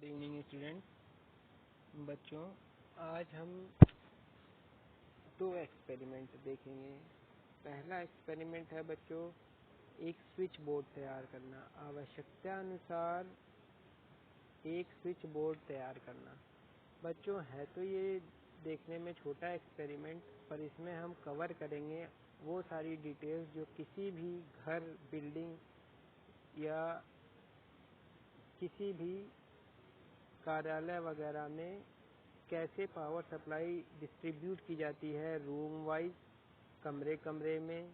Good evening student बच्चों, आज हम दो एक्सपेरिमेंट देखेंगे। पहला एक्सपेरिमेंट है बच्चों, एक स्विच बोर्ड तैयार करना। आवश्यकता अनुसार एक स्विच बोर्ड तैयार करना। बच्चों, है तो ये देखने में छोटा एक्सपेरिमेंट, पर इसमें हम कवर करेंगे वो सारी डिटेल्स जो किसी भी घर, बिल्डिंग या किसी भी कार्यालय वगैरह में कैसे पावर सप्लाई डिस्ट्रीब्यूट की जाती है रूम वाइज, कमरे कमरे में,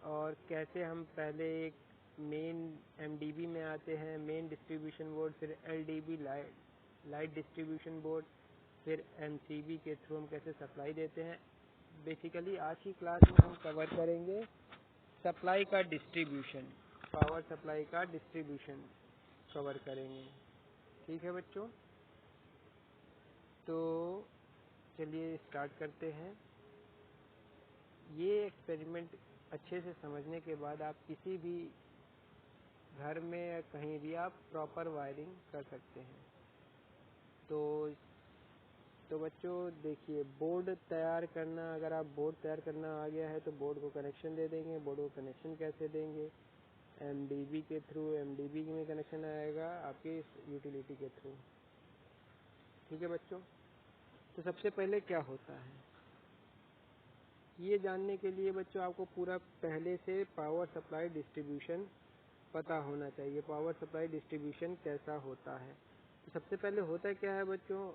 और कैसे हम पहले एक मेन एमडीबी में आते हैं, मेन डिस्ट्रीब्यूशन बोर्ड, फिर एलडीबी लाइट डिस्ट्रीब्यूशन बोर्ड, फिर एमसीबी के थ्रू हम कैसे सप्लाई देते हैं। बेसिकली आज की क्लास में हम कवर करेंगे सप्लाई का डिस्ट्रीब्यूशन, पावर सप्लाई का डिस्ट्रीब्यूशन कवर करेंगे। ठीक है बच्चों, तो चलिए स्टार्ट करते हैं। ये एक्सपेरिमेंट अच्छे से समझने के बाद आप किसी भी घर में या कहीं भी आप प्रॉपर वायरिंग कर सकते हैं। तो बच्चों देखिए, बोर्ड तैयार करना, अगर आप बोर्ड तैयार करना आ गया है तो बोर्ड को कनेक्शन दे देंगे। बोर्ड को कनेक्शन कैसे देंगे? एमडीबी के थ्रू। एमडीबी में कनेक्शन आएगा आपके यूटिलिटी के थ्रू। ठीक है बच्चों, तो सबसे पहले क्या होता है ये जानने के लिए बच्चों आपको पूरा पहले से पावर सप्लाई डिस्ट्रीब्यूशन पता होना चाहिए। पावर सप्लाई डिस्ट्रीब्यूशन कैसा होता है? तो सबसे पहले होता क्या है बच्चों,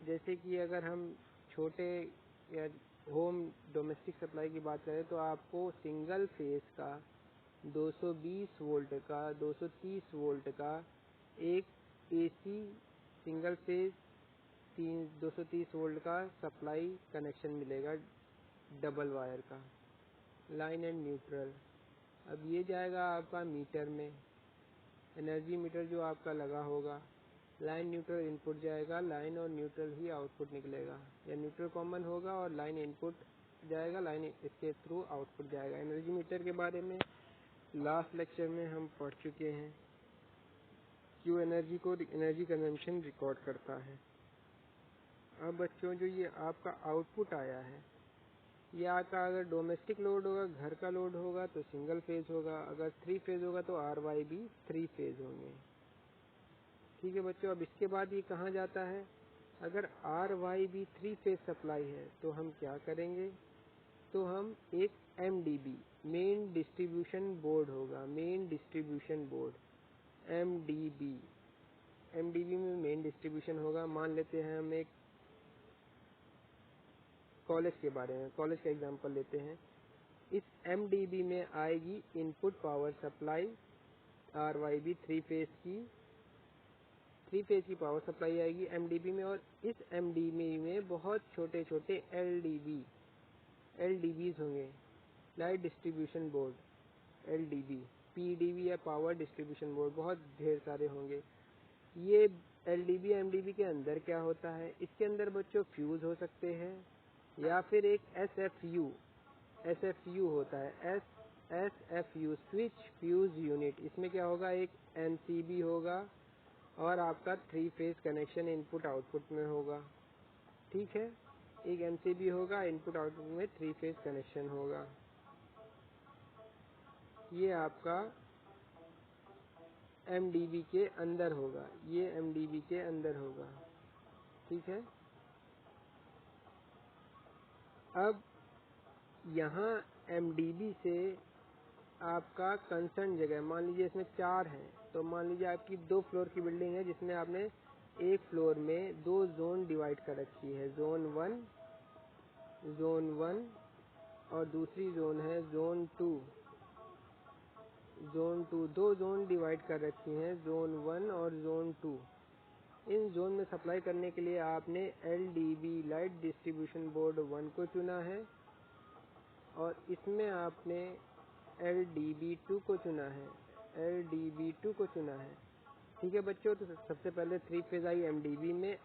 जैसे कि अगर हम छोटे या होम डोमेस्टिक सप्लाई की बात करें तो आपको सिंगल फेज का 220 वोल्ट का, 230 वोल्ट का एक एसी सिंगल फेज 230 वोल्ट का सप्लाई कनेक्शन मिलेगा, डबल वायर का, लाइन एंड न्यूट्रल। अब ये जाएगा आपका मीटर में, एनर्जी मीटर जो आपका लगा होगा। लाइन न्यूट्रल इनपुट जाएगा, लाइन और न्यूट्रल ही आउटपुट निकलेगा, या न्यूट्रल कॉमन होगा और लाइन इनपुट जाएगा, लाइन इसके थ्रू आउटपुट जाएगा। एनर्जी मीटर के बारे में लास्ट लेक्चर में हम पढ़ चुके हैं, क्यों एनर्जी को एनर्जी कंजम्पशन रिकॉर्ड करता है। अब बच्चों, जो ये आपका आउटपुट आया है, ये आपका अगर डोमेस्टिक लोड होगा, घर का लोड होगा तो सिंगल फेज होगा, अगर 3 फेज होगा तो RY भी 3 फेज होंगे। ठीक है बच्चों, अब इसके बाद ये कहाँ जाता है? अगर RY भी 3 फेज सप्लाई है तो हम क्या करेंगे? तो हम एक MDB, मेन डिस्ट्रीब्यूशन बोर्ड होगा, मेन डिस्ट्रीब्यूशन बोर्ड, MDB में मेन डिस्ट्रीब्यूशन होगा। मान लेते हैं हम एक कॉलेज के बारे में, कॉलेज का एग्जांपल लेते हैं। इस MDB में आएगी input power supply RYB 3 phase की पावर सप्लाई आएगी MDB में, और इस MDB में बहुत छोटे छोटे LDBs होंगे, light distribution board, LDB, PDB या पावर डिस्ट्रीब्यूशन बोर्ड, बहुत ढेर सारे होंगे। ये LDB MDB के अंदर क्या होता है? इसके अंदर बच्चों फ्यूज हो सकते हैं, या फिर एक SFU होता है, SFU, स्विच फ्यूज यूनिट। इसमें क्या होगा? एक MCB होगा और आपका 3 फेज कनेक्शन इनपुट आउटपुट में होगा। ठीक है, एक MCB होगा, इनपुट आउटपुट में 3 फेज कनेक्शन होगा। ये आपका MDB के अंदर होगा, ये MDB के अंदर होगा। ठीक है, अब यहाँ MDB से आपका कंसर्न जगह, मान लीजिए इसमें 4 हैं, तो मान लीजिए आपकी 2 फ्लोर की बिल्डिंग है जिसमें आपने एक फ्लोर में 2 जोन डिवाइड कर रखी है, जोन 1 और दूसरी जोन है जोन 2। 2 जोन डिवाइड कर रखी हैं, जोन 1 और जोन 2। इन जोन में सप्लाई करने के लिए आपने LDB, लाइट डिस्ट्रीब्यूशन बोर्ड 1 को चुना है, और इसमें आपने LDB2 को चुना है। ठीक है बच्चों, तो सबसे पहले 3 फेज आई MDB में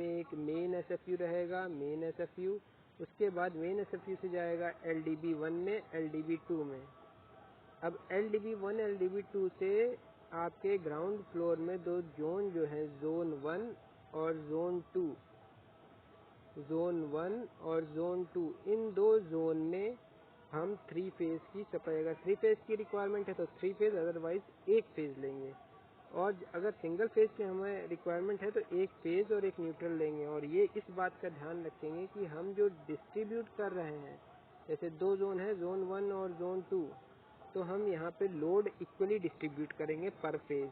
एक मेन SFU रहेगा, मेन SFU। उसके बाद मेन SFU से जाएगा LDB1 में, LDB2 में। अब LDB1 LDB2 से आपके ग्राउंड फ्लोर में दो जोन जो है जोन 1 और जोन 2, जोन 1 और जोन 2, इन दो जोन में हम 3 फेज की सप्लाई, अगर 3 फेज की रिक्वायरमेंट है तो 3 फेज, अदरवाइज एक फेज लेंगे। और अगर सिंगल फेज की हमें रिक्वायरमेंट है तो एक फेज और एक न्यूट्रल लेंगे। और ये इस बात का ध्यान रखेंगे कि हम जो डिस्ट्रीब्यूट कर रहे हैं, जैसे दो जोन है जोन 1 और जोन 2, तो हम यहाँ पे लोड इक्वली डिस्ट्रीब्यूट करेंगे पर फेज।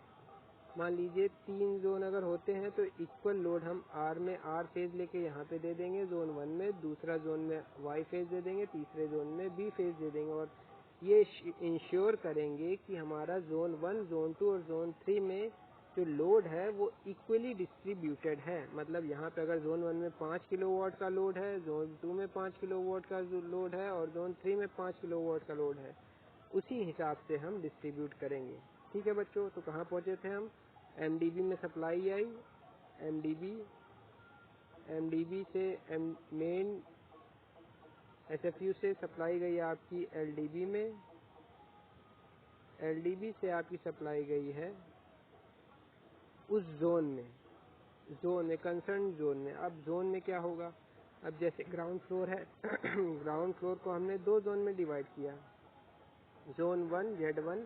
मान लीजिए 3 जोन अगर होते हैं तो इक्वल लोड हम आर में आर फेज लेके यहाँ पे दे देंगे जोन 1 में, दूसरा जोन में वाई फेज दे देंगे, तीसरे जोन में बी फेज दे देंगे। और ये इंश्योर करेंगे कि हमारा जोन 1, जोन 2 और जोन 3 में जो लोड है वो इक्वली डिस्ट्रीब्यूटेड है। मतलब यहाँ पे अगर जोन 1 में 5 किलोवाट का लोड है, जोन 2 में 5 किलोवाट का लोड है और जोन 3 में 5 किलोवाट का लोड है, उसी हिसाब से हम डिस्ट्रीब्यूट करेंगे। ठीक है बच्चों, तो कहाँ पहुँचे थे हम? एमडीबी में सप्लाई आई, एमडीबी से मेन एसएफयू से सप्लाई गई आपकी एलडीबी में, एलडीबी से आपकी सप्लाई गई है उस जोन में कंसर्न जोन में। अब जोन में क्या होगा? अब जैसे ग्राउंड फ्लोर है ग्राउंड फ्लोर को हमने दो जोन में डिवाइड किया, जोन 1 Z1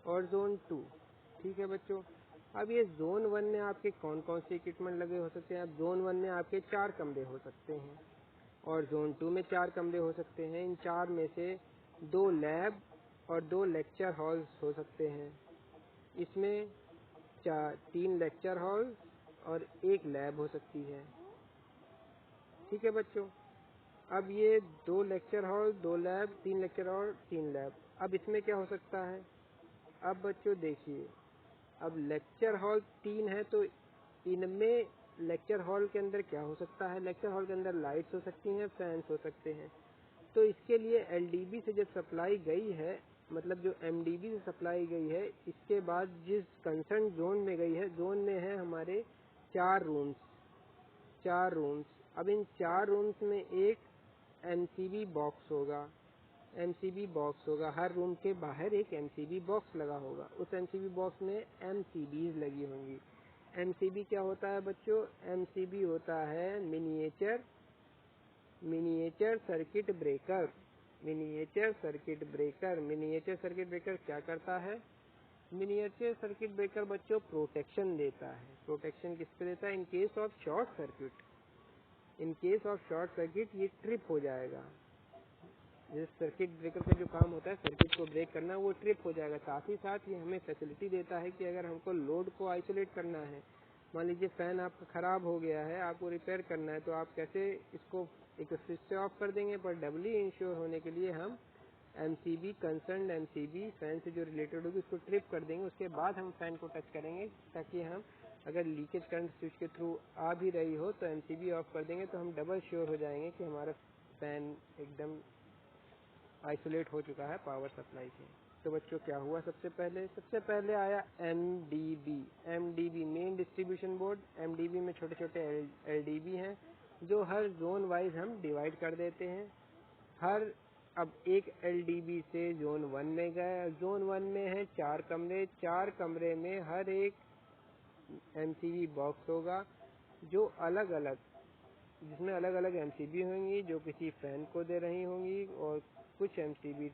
और जोन 2। ठीक है बच्चों, अब ये जोन 1 में आपके कौन कौन से इक्विपमेंट लगे हो सकते हैं? अब जोन 1 में आपके 4 कमरे हो सकते हैं और जोन 2 में 4 कमरे हो सकते हैं। इन 4 में से 2 लैब और 2 लेक्चर हॉल्स हो सकते हैं। इसमें 3 लेक्चर हॉल और 1 लैब हो सकती है। ठीक है बच्चों, अब ये 2 lecture hall, 2 lab, 3 lecture hall, 3 lab. अब इसमें क्या हो सकता है? अब बच्चों देखिए, अब लेक्चर हॉल 3 है तो इनमें लेक्चर हॉल के अंदर क्या हो सकता है? लेक्चर हॉल के अंदर लाइट्स हो सकती हैं, फैंस हो सकते हैं। तो इसके लिए एलडीबी से जब सप्लाई गई है, मतलब जो एमडीबी से सप्लाई गई है, इसके बाद जिस कंसर्न जोन में गई है, जोन में है हमारे 4 रूम्स। अब इन 4 रूम्स में एक एमसीबी बॉक्स होगा, हर रूम के बाहर एक एमसीबी बॉक्स लगा होगा। उस एमसीबी बॉक्स में एमसीबीज लगी होंगी। एमसीबी क्या होता है बच्चों? एमसीबी होता है miniature circuit breaker. Miniature circuit breaker क्या करता है? मिनिएचर सर्किट ब्रेकर बच्चों प्रोटेक्शन देता है। प्रोटेक्शन किस पे देता है? In case of short circuit ये ट्रिप हो जाएगा। जिस सर्किट ब्रेकर का जो काम होता है सर्किट को ब्रेक करना, वो ट्रिप हो जाएगा। साथ ही साथ ये हमें फैसिलिटी देता है कि अगर हमको लोड को आइसोलेट करना है, मान लीजिए फैन आपका खराब हो गया है, आपको रिपेयर करना है, तो आप कैसे इसको एक स्विच से ऑफ कर देंगे, पर डबली इंश्योर होने के लिए हम एमसीबी, कंसर्न एमसीबी फैन से जो रिलेटेड होगी उसको ट्रिप कर देंगे। उसके बाद हम फैन को टच करेंगे, ताकि हम अगर लीकेज करंट स्विच के थ्रू आ भी रही हो तो एमसीबी ऑफ कर देंगे, तो हम डबल श्योर हो जाएंगे कि हमारा फैन एकदम आइसोलेट हो चुका है पावर सप्लाई से। तो बच्चों क्या हुआ? सबसे पहले आया IMDb main distribution board. IMDb में छोटे छोटे एलडीबी हैं जो हर जोन वाइज हम डिवाइड कर देते हैं। अब एक एलडीबी से जोन 1 में गए, जोन 1 में है 4 कमरे, 4 कमरे में हर एक एमसीबी बॉक्स होगा जो जिसमें अलग अलग एमसीबी होंगी, जो किसी फैन को दे रही होंगी, और कुछ एमसीबी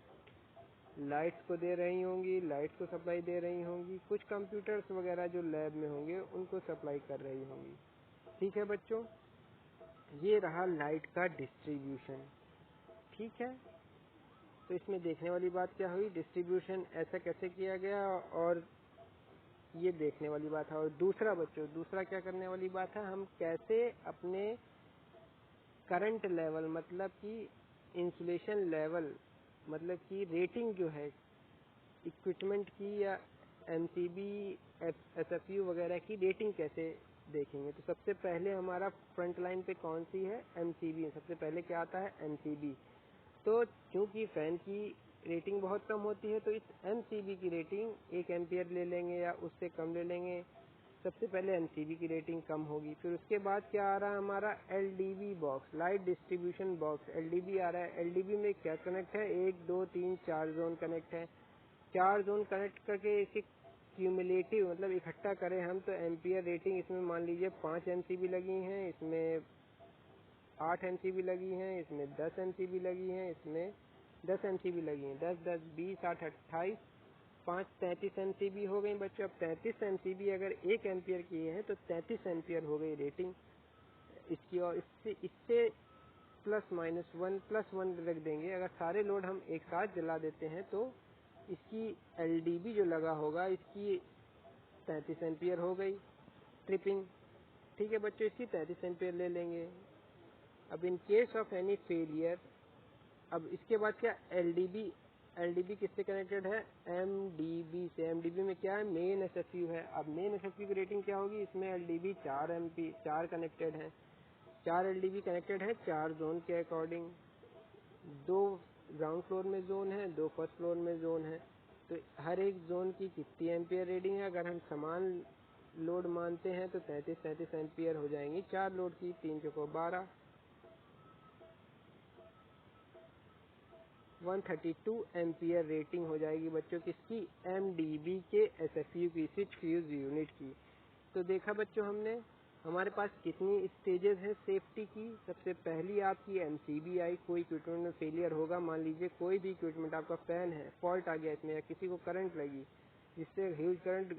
लाइट्स को दे रही होंगी, लाइट्स को सप्लाई दे रही होंगी, कुछ कंप्यूटर्स वगैरह जो लैब में होंगे उनको सप्लाई कर रही होंगी। ठीक है बच्चों, ये रहा लाइट का डिस्ट्रीब्यूशन। ठीक है, तो इसमें देखने वाली बात क्या हुई? डिस्ट्रीब्यूशन ऐसा कैसे किया गया, और ये देखने वाली बात है। और दूसरा क्या करने वाली बात है? हम कैसे अपने करंट लेवल, मतलब कि इंसुलेशन लेवल, मतलब कि रेटिंग जो है इक्विपमेंट की या एमसीबी एसएफयू वगैरह की रेटिंग कैसे देखेंगे? तो सबसे पहले हमारा फ्रंट लाइन पे कौन सी है? एमसीबी। सबसे पहले क्या आता है? एमसीबी। तो क्योंकि फैन की रेटिंग बहुत कम होती है, तो इस एमसीबी की रेटिंग 1 एम्पियर ले लेंगे या उससे कम ले लेंगे। सबसे पहले एमसीबी की रेटिंग कम होगी। फिर उसके बाद क्या आ रहा है हमारा? एलडीबी बॉक्स, लाइट डिस्ट्रीब्यूशन बॉक्स, एलडीबी आ रहा है। एलडीबी में क्या कनेक्ट है? 1 2 3 4 जोन कनेक्ट है। 4 जोन कनेक्ट करके इसे क्यूमुलेटिव मतलब इकट्ठा करें हम तो एम्पियर रेटिंग इसमें मान लीजिए 5 एमसीबी लगी हैं, इसमें 8 एमसीबी लगी हैं, इसमें 10 एमसीबी लगी हैं, इसमें 10 एमसीबी लगी हैं। 10 10 20 8 28 5 33 एमसीबी हो गई बच्चों। अब 33 एमसीबी अगर 1 एम्पियर की है तो 33 एम्पियर हो गई रेटिंग इसकी। और इससे +-1 रख देंगे। अगर सारे लोड हम एक साथ जला देते हैं तो इसकी एलडीबी जो लगा होगा इसकी 33 एम्पियर हो गई ट्रिपिंग। ठीक है बच्चों, इसकी 33 एम्पियर ले लेंगे। अब in case of any failure, अब इसके बाद क्या एलडीबी किससे कनेक्टेड है? एमडीबी से। एमडीबी में क्या है? मेन एसएफयू है। अब मेन एसएफयू की रेटिंग क्या होगी? इसमें एलडीबी 4 कनेक्टेड है, 4 एलडीबी कनेक्टेड है 4 जोन के अकॉर्डिंग। 2 ग्राउंड फ्लोर में जोन है, 2 फर्स्ट फ्लोर में जोन है। तो हर एक जोन की कितनी एम्पियर रेटिंग है? अगर हम समान लोड मानते हैं तो 33 एम्पियर हो जाएंगी 4 लोड की। 3 चौको 12, 132 एम्पियर रेटिंग हो जाएगी बच्चों किसकी? एमडीबी के एसएफयू की, स्विच फ्यूज यूनिट की। तो देखा बच्चों हमने हमारे पास कितनी स्टेजेस हैं सेफ्टी की। सबसे पहली आपकी एमसीबी आई, कोई इक्विपमेंट में फेलियर होगा, मान लीजिए कोई भी इक्विपमेंट, आपका फैन है, फॉल्ट आ गया इसमें या किसी को करंट लगी जिससे ह्यूज करंट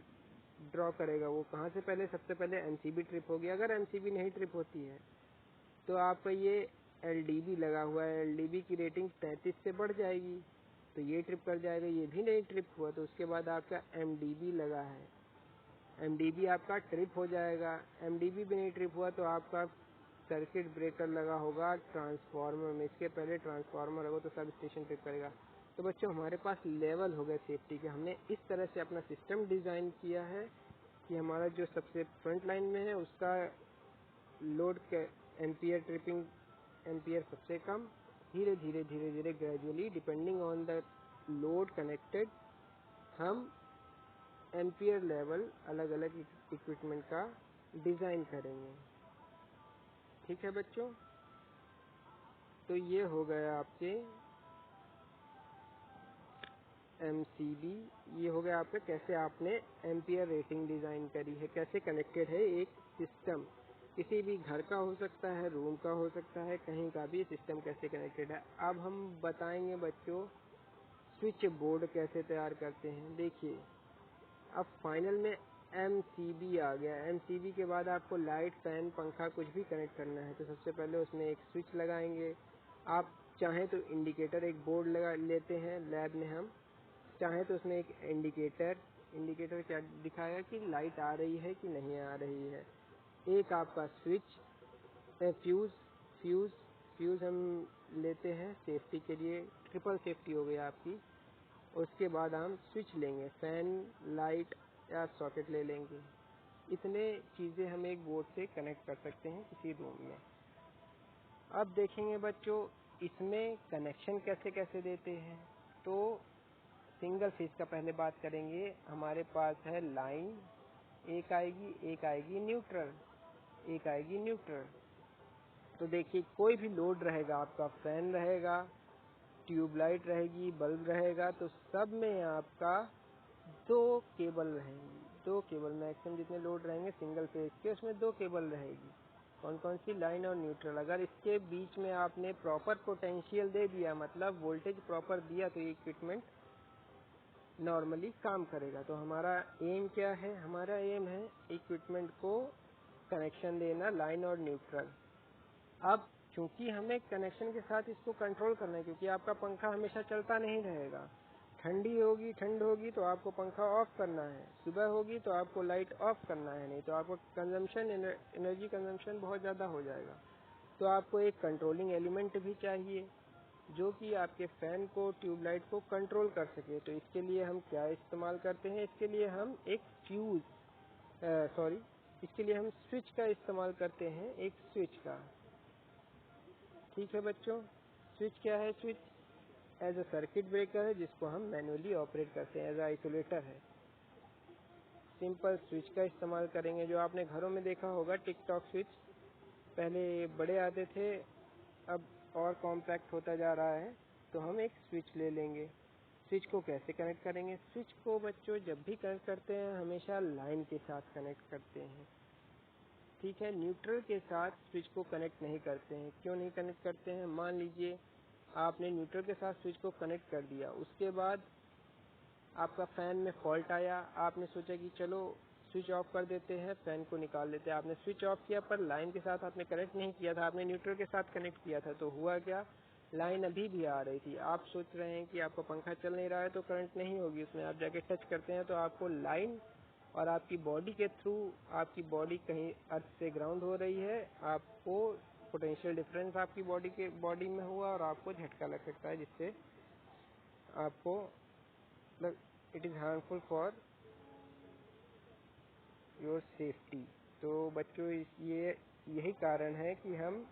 ड्रॉ करेगा, वो कहाँ से पहले? सबसे पहले एमसीबी ट्रिप होगी। अगर एमसीबी नहीं ट्रिप होती है तो आपका ये एलडीबी लगा हुआ है, एलडीबी की रेटिंग 33 से बढ़ जाएगी तो ये ट्रिप कर जाएगा। ये भी नहीं ट्रिप हुआ तो उसके बाद आपका एमडीबी लगा है, एमडीबी आपका ट्रिप हो जाएगा। एमडीबी भी नहीं ट्रिप हुआ तो आपका सर्किट ब्रेकर लगा होगा ट्रांसफार्मर में, इसके पहले ट्रांसफार्मर होगा तो सब स्टेशन ट्रिप करेगा। तो बच्चों हमारे पास लेवल हो गए सेफ्टी के। हमने इस तरह से अपना सिस्टम डिज़ाइन किया है कि हमारा जो सबसे फ्रंट लाइन में है उसका लोड के एम्पियर ट्रिपिंग एम्पियर सबसे कम, धीरे धीरे gradually depending on the load connected हम एम्पियर लेवल अलग अलग इक्विपमेंट का डिज़ाइन करेंगे। ठीक है बच्चों, तो ये हो गया आपके एमसीबी, ये हो गया आपका कैसे आपने एम्पियर रेटिंग डिज़ाइन करी है, कैसे कनेक्टेड है एक सिस्टम। किसी भी घर का हो सकता है, रूम का हो सकता है, कहीं का भी सिस्टम कैसे कनेक्टेड है। अब हम बताएंगे बच्चों स्विच बोर्ड कैसे तैयार करते हैं। देखिए अब फाइनल में एमसीबी आ गया। एमसीबी के बाद आपको लाइट, फैन, पंखा कुछ भी कनेक्ट करना है तो सबसे पहले उसमें एक स्विच लगाएंगे। आप चाहें तो इंडिकेटर एक बोर्ड लगा लेते हैं लैब में, हम चाहें तो उसमें एक इंडिकेटर क्या दिखाएगा कि लाइट आ रही है कि नहीं आ रही है। एक आपका स्विच, फ्यूज़ हम लेते हैं सेफ्टी के लिए, ट्रिपल सेफ्टी हो गई आपकी। उसके बाद हम स्विच लेंगे, फैन, लाइट या सॉकेट ले लेंगे। इतने चीज़ें हम एक बोर्ड से कनेक्ट कर सकते हैं किसी रूम में। अब देखेंगे बच्चों इसमें कनेक्शन कैसे कैसे देते हैं। तो सिंगल फेज का पहले बात करेंगे। हमारे पास है लाइन, एक आएगी न्यूट्रल, एक आएगी न्यूट्रल। तो देखिए कोई भी लोड रहेगा, आपका फैन रहेगा, ट्यूबलाइट रहेगी, बल्ब रहेगा, तो सब में आपका 2 केबल रहेंगी। 2 केबल मैक्सिमम जितने लोड रहेंगे सिंगल फेज के उसमें 2 केबल रहेगी। कौन कौन सी? लाइन और न्यूट्रल। अगर इसके बीच में आपने प्रॉपर पोटेंशियल दे दिया, मतलब वोल्टेज प्रॉपर दिया, तो ये इक्विपमेंट नॉर्मली काम करेगा। तो हमारा एम क्या है? हमारा एम है इक्विपमेंट को कनेक्शन देना लाइन और न्यूट्रल। अब क्योंकि हमें कनेक्शन के साथ इसको कंट्रोल करना है, क्योंकि आपका पंखा हमेशा चलता नहीं रहेगा। ठंड होगी तो आपको पंखा ऑफ करना है, सुबह होगी तो आपको लाइट ऑफ करना है, नहीं तो आपको एनर्जी कंजम्पशन बहुत ज़्यादा हो जाएगा। तो आपको एक कंट्रोलिंग एलिमेंट भी चाहिए जो कि आपके फैन को, ट्यूबलाइट को कंट्रोल कर सके। तो इसके लिए हम क्या इस्तेमाल करते हैं? इसके लिए हम एक इसके लिए हम स्विच का इस्तेमाल करते हैं, एक स्विच का। ठीक है बच्चों, स्विच क्या है? Switch as a circuit breaker है जिसको हम मैन्युअली ऑपरेट करते हैं, एज अ आइसोलेटर है। सिंपल स्विच का इस्तेमाल करेंगे जो आपने घरों में देखा होगा, टिकटॉक स्विच। पहले बड़े आते थे, अब और कॉम्पैक्ट होता जा रहा है। तो हम एक स्विच ले लेंगे। स्विच को कैसे कनेक्ट करेंगे? स्विच को बच्चों जब भी कनेक्ट करते हैं हमेशा लाइन के साथ कनेक्ट करते हैं, ठीक है। न्यूट्रल के साथ स्विच को कनेक्ट नहीं करते हैं। क्यों नहीं कनेक्ट करते हैं? मान लीजिए आपने न्यूट्रल के साथ स्विच को कनेक्ट कर दिया, उसके बाद आपका फ़ैन में फॉल्ट आया, आपने सोचा कि चलो स्विच ऑफ कर देते हैं, फ़ैन को निकाल देते हैं। आपने स्विच ऑफ किया पर लाइन के साथ आपने कनेक्ट नहीं किया था, आपने न्यूट्रल के साथ कनेक्ट किया था, तो हुआ क्या? लाइन अभी भी आ रही थी। आप सोच रहे हैं कि आपका पंखा चल नहीं रहा है तो करंट नहीं होगी उसमें, आप जाके टच करते हैं तो आपको लाइन और आपकी बॉडी के थ्रू, आपकी बॉडी कहीं अर्थ से ग्राउंड हो रही है, आपको पोटेंशियल डिफरेंस आपकी बॉडी में हुआ और आपको झटका लग सकता है, जिससे आपको it is harmful for your safety. तो बच्चों ये यही कारण है कि हम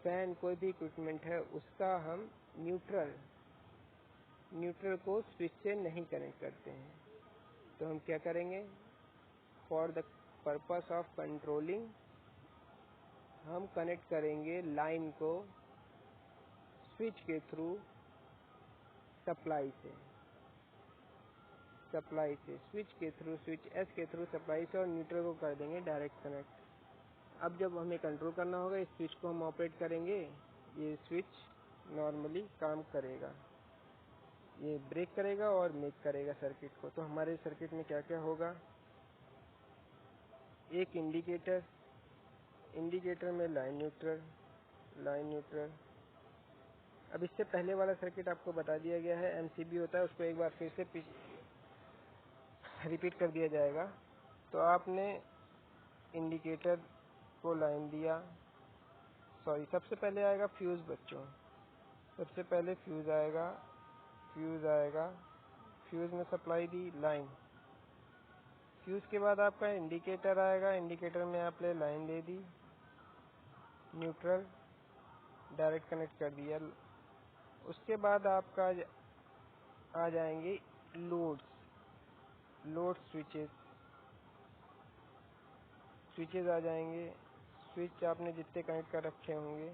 फैन कोई भी इक्विपमेंट है उसका हम न्यूट्रल को स्विच से नहीं कनेक्ट करते हैं। तो हम क्या करेंगे? For the purpose of controlling हम कनेक्ट करेंगे लाइन को स्विच के थ्रू, सप्लाई से स्विच के थ्रू, स्विच एस के थ्रू सप्लाई से, और न्यूट्रल को कर देंगे डायरेक्ट कनेक्ट। अब जब हमें कंट्रोल करना होगा इस स्विच को हम ऑपरेट करेंगे, ये स्विच नॉर्मली काम करेगा, ये ब्रेक करेगा और मेक करेगा सर्किट को। तो हमारे सर्किट में क्या क्या होगा? एक इंडिकेटर में लाइन न्यूट्रल। अब इससे पहले वाला सर्किट आपको बता दिया गया है, एमसीबी होता है, उसको एक बार फिर से रिपीट कर दिया जाएगा। तो आपने इंडिकेटर को लाइन दिया, सबसे पहले आएगा फ्यूज बच्चों, सबसे पहले फ्यूज आएगा, फ्यूज में सप्लाई दी लाइन, फ्यूज के बाद आपका इंडिकेटर आएगा, इंडिकेटर में आपने लाइन दे दी, न्यूट्रल डायरेक्ट कनेक्ट कर दिया। उसके बाद आपका आ जाएंगे लोड स्विचेस आ जाएंगे। स्विच आपने जितने कनेक्ट कर रखे होंगे,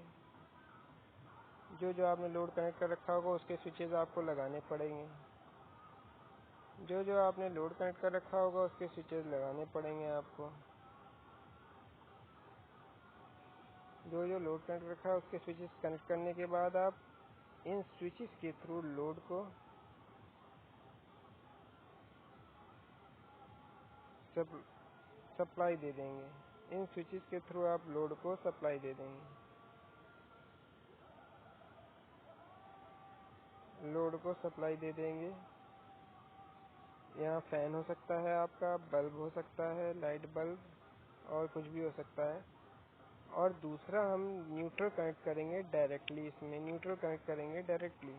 जो आपने लोड कनेक्ट कर रखा होगा उसके स्विचेस आपको लगाने पड़ेंगे, जो आपने लोड कनेक्ट कर रखा होगा उसके स्विचेस लगाने पड़ेंगे आपको, जो लोड कनेक्ट रखा है उसके स्विचेस कनेक्ट करने के बाद आप इन स्विचेस के थ्रू लोड को सप्लाई दे देंगे। इन स्विचेस के थ्रू आप लोड को सप्लाई दे देंगे, यहाँ फैन हो सकता है आपका, बल्ब हो सकता है, लाइट बल्ब, और कुछ भी हो सकता है। और दूसरा हम न्यूट्रल कनेक्ट करेंगे डायरेक्टली, इसमें न्यूट्रल डायरेक्टली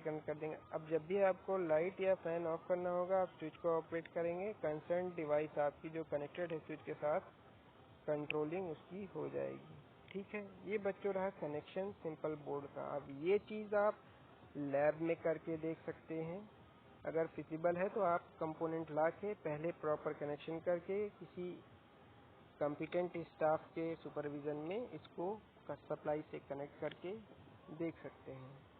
कनेक्ट कर देंगे। अब जब भी आपको लाइट या फैन ऑफ करना होगा, आप स्विच को ऑपरेट करेंगे, कंसर्न डिवाइस आपकी जो कनेक्टेड है स्विच के साथ, कंट्रोलिंग उसकी हो जाएगी, ठीक है। ये बच्चों रहा कनेक्शन सिंपल बोर्ड का। अब ये चीज़ आप लैब में करके देख सकते हैं, अगर फिजिबल है तो आप कंपोनेंट ला के पहले प्रॉपर कनेक्शन करके किसी कॉम्पिटेंट स्टाफ के सुपरविज़न में इसको सप्लाई से कनेक्ट करके देख सकते हैं।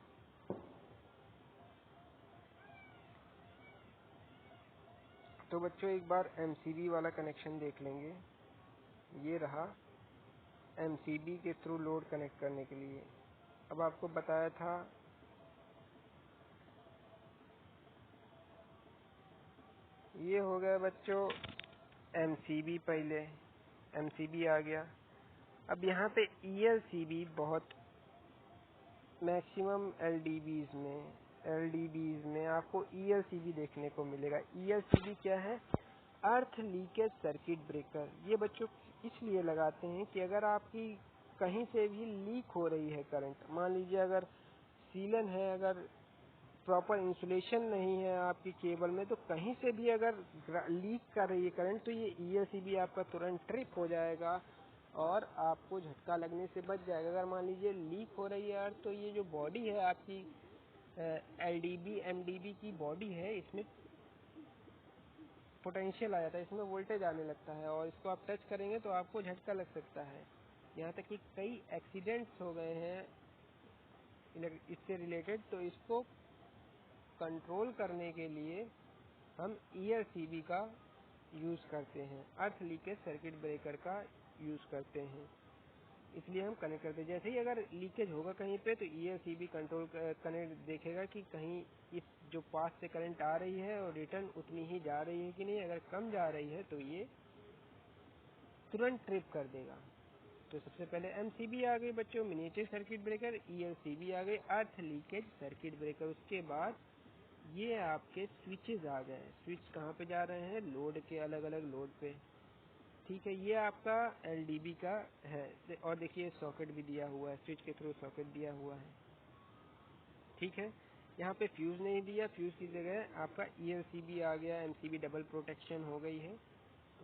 तो बच्चों एक बार एमसीबी वाला कनेक्शन देख लेंगे। ये रहा एमसीबी के थ्रू लोड कनेक्ट करने के लिए। अब आपको बताया था ये हो गया बच्चों एमसीबी, पहले एमसीबी आ गया। अब यहाँ पे ईएलसीबी बहुत मैक्सिमम एलडीबीज में आपको ईएलसीबी देखने को मिलेगा। ईएलसीबी क्या है? अर्थ लीकेज सर्किट ब्रेकर। ये बच्चों इसलिए लगाते हैं कि अगर आपकी कहीं से भी लीक हो रही है करंट, मान लीजिए अगर सीलन है, अगर प्रॉपर इंसुलेशन नहीं है आपकी केबल में, तो कहीं से भी अगर लीक कर रही है करंट, तो ये ईएलसीबी आपका तुरंत ट्रिप हो जाएगा और आपको झटका लगने से बच जाएगा। अगर मान लीजिए लीक हो रही है अर्थ, तो ये जो बॉडी है आपकी एलडीबी एमडीबी की बॉडी है, इसमें पोटेंशियल आ जाता है, इसमें वोल्टेज आने लगता है और इसको आप टच करेंगे तो आपको झटका लग सकता है। यहाँ तक कि कई एक्सीडेंट्स हो गए हैं इससे रिलेटेड, तो इसको कंट्रोल करने के लिए हम ERCB का यूज़ करते हैं, अर्थ लीकेज सर्किट ब्रेकर का यूज़ करते हैं। इसलिए हम कनेक्ट करते हैं। जैसे ही अगर लीकेज होगा कहीं पे तो ERCB कंट्रोल कनेक्ट देखेगा कि कहीं इस जो पास से करंट आ रही है और रिटर्न उतनी ही जा रही है कि नहीं। अगर कम जा रही है तो ये तुरंत ट्रिप कर देगा। तो सबसे पहले MCB आ गई बच्चों, मिनिएचर सर्किट ब्रेकर। ERCB आ गई, अर्थ लीकेज सर्किट ब्रेकर। उसके बाद ये आपके स्विचेस आ गए। स्विच कहाँ पे जा रहे हैं? लोड के, अलग अलग लोड पे। ठीक है, ये आपका LDB का है। और देखिए सॉकेट भी दिया हुआ है, स्विच के थ्रू सॉकेट दिया हुआ है। ठीक है, यहाँ पे फ्यूज नहीं दिया, फ्यूज की जगह आपका ERCB आ गया। MCB डबल प्रोटेक्शन हो गई है।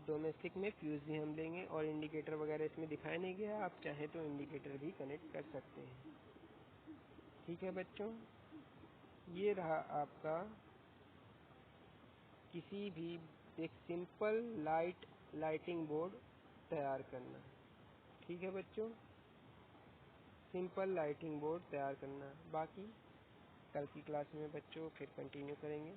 डोमेस्टिक में फ्यूज भी हम देंगे और इंडिकेटर वगैरह इसमें दिखाया नहीं गया, आप चाहे तो इंडिकेटर भी कनेक्ट कर सकते हैं। ठीक है बच्चों, ये रहा आपका किसी भी एक सिंपल लाइटिंग बोर्ड तैयार करना। ठीक है बच्चों, सिंपल लाइटिंग बोर्ड तैयार करना। बाकी कल की क्लास में बच्चों फिर कंटिन्यू करेंगे।